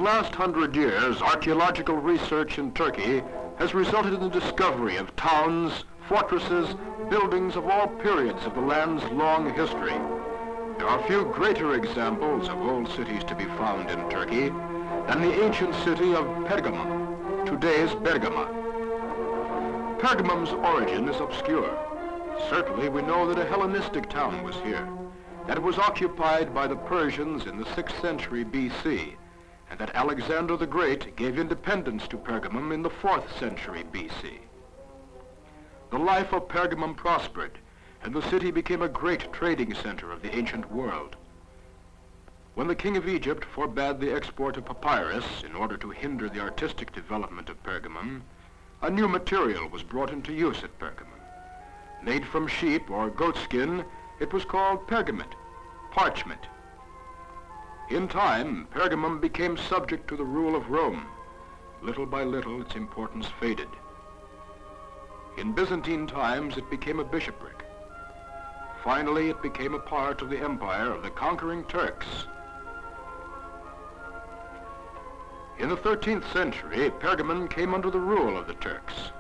last 100 years, archaeological research in Turkey has resulted in the discovery of towns, fortresses, buildings of all periods of the land's long history. There are few greater examples of old cities to be found in Turkey than the ancient city of Pergamum, today's Bergama. Pergamum's origin is obscure. Certainly we know that a Hellenistic town was here, that it was occupied by the Persians in the 6th century BC, and that Alexander the Great gave independence to Pergamum in the 4th century BC. The life of Pergamum prospered, and the city became a great trading center of the ancient world. When the king of Egypt forbade the export of papyrus in order to hinder the artistic development of Pergamum, a new material was brought into use at Pergamum. Made from sheep or goat skin, it was called pergament, parchment. In time, Pergamum became subject to the rule of Rome. Little by little, its importance faded. In Byzantine times, it became a bishopric. Finally, it became a part of the empire of the conquering Turks. In the 13th century, Pergamon came under the rule of the Turks.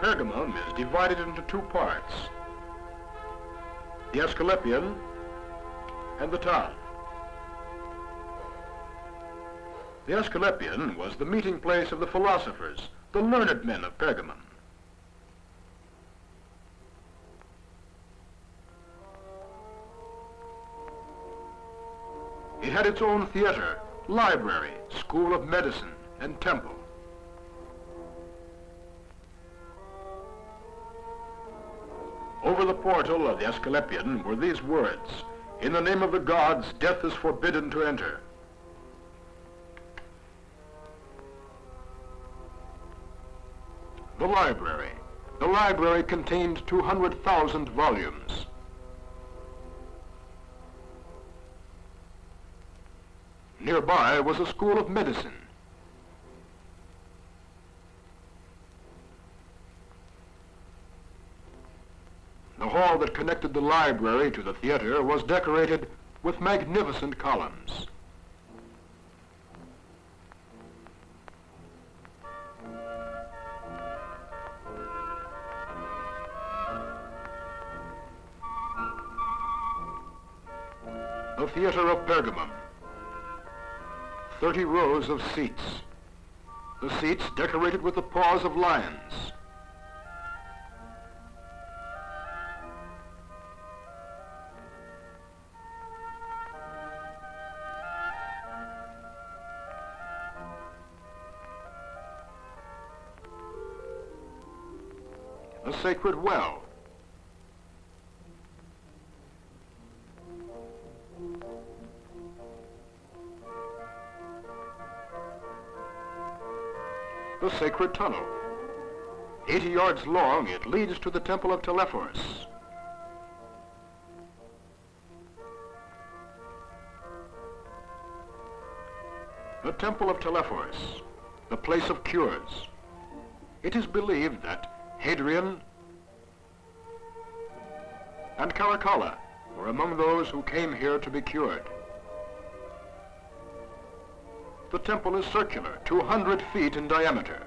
Pergamum is divided into two parts, the Asclepion and the town. The Asclepion was the meeting place of the philosophers, the learned men of Pergamum. It had its own theater, library, school of medicine, and temple. Over the portal of the Asclepion were these words, "In the name of the gods, death is forbidden to enter." The library. The library contained 200,000 volumes. Nearby was a school of medicine. The hall that connected the library to the theater was decorated with magnificent columns. The theater of Pergamum. 30 rows of seats. The seats decorated with the paws of lions. The sacred well. The sacred tunnel. 80 yards long, it leads to the temple of Telephorus. The temple of Telephorus, the place of cures. It is believed that Hadrian and Caracalla were among those who came here to be cured. The temple is circular, 200 feet in diameter.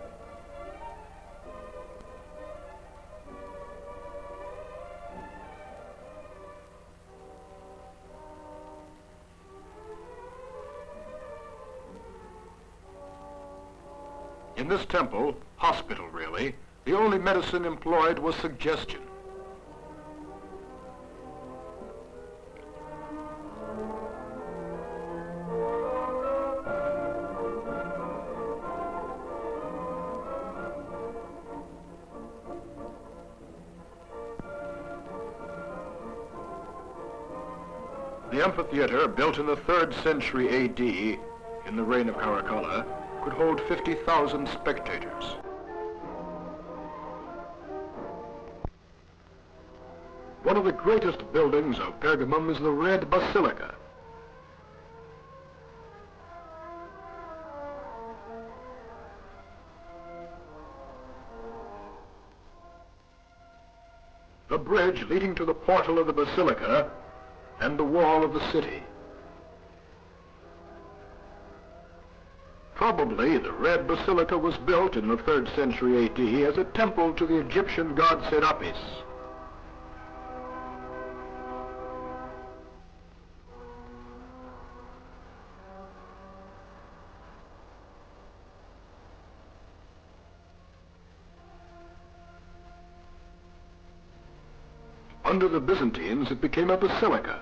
In this temple, hospital really, the only medicine employed was suggestion. The amphitheater, built in the 3rd century AD, in the reign of Caracalla, could hold 50,000 spectators. One of the greatest buildings of Pergamum is the Red Basilica. The bridge leading to the portal of the basilica and the wall of the city. Probably the Red Basilica was built in the 3rd century A.D. as a temple to the Egyptian god Serapis. Under the Byzantines, it became a basilica.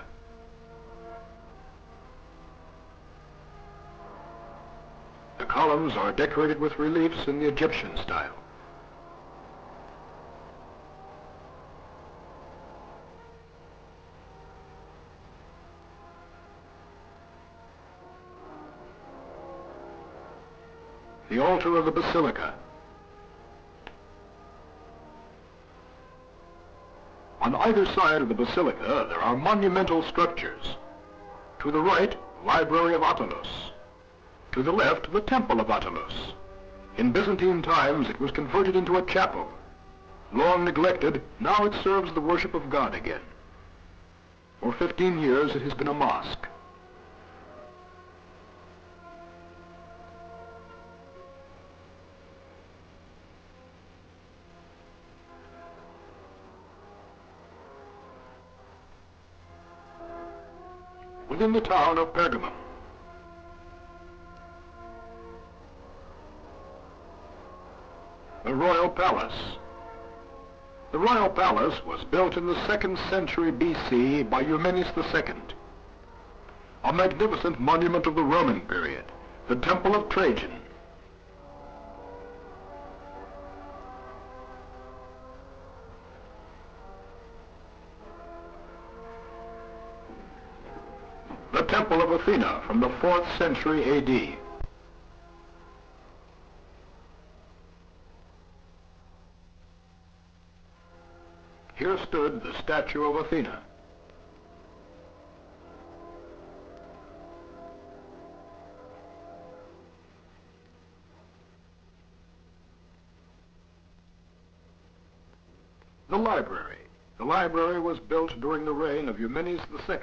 The columns are decorated with reliefs in the Egyptian style. The altar of the basilica. On either side of the basilica, there are monumental structures. To the right, the Library of Attalos. To the left, the Temple of Attalos. In Byzantine times, it was converted into a chapel. Long neglected, now it serves the worship of God again. For 15 years, it has been a mosque. Within the town of Pergamum. The Royal Palace. The Royal Palace was built in the 2nd century BC by Eumenes II. A magnificent monument of the Roman period, the Temple of Trajan. The Temple of Athena from the 4th century A.D. Here stood the statue of Athena. The library. The library was built during the reign of Eumenes II,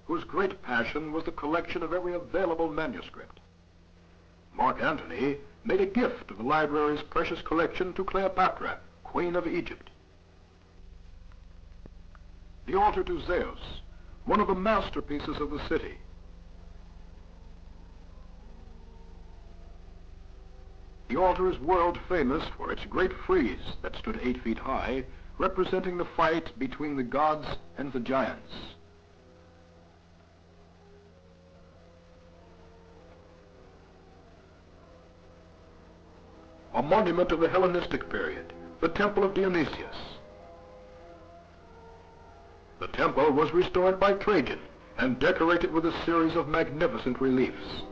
whose great passion was the collection of every available manuscript. Mark Antony made a gift of the library's precious collection to Cleopatra, Queen of Egypt. The altar to Zeus, one of the masterpieces of the city. The altar is world famous for its great frieze that stood 8 feet high, representing the fight between the gods and the giants. A monument of the Hellenistic period, the Temple of Dionysius. The temple was restored by Trajan and decorated with a series of magnificent reliefs.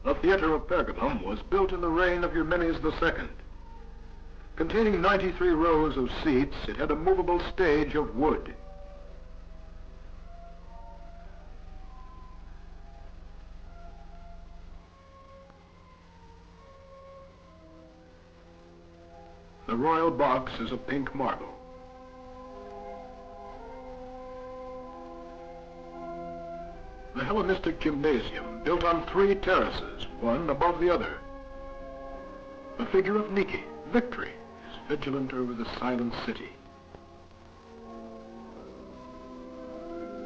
The theater of Pergamum was built in the reign of Eumenes II. Containing 93 rows of seats, it had a movable stage of wood. The royal box is of pink marble. The Hellenistic gymnasium, built on 3 terraces, one above the other. The figure of Nike, victory, is vigilant over the silent city.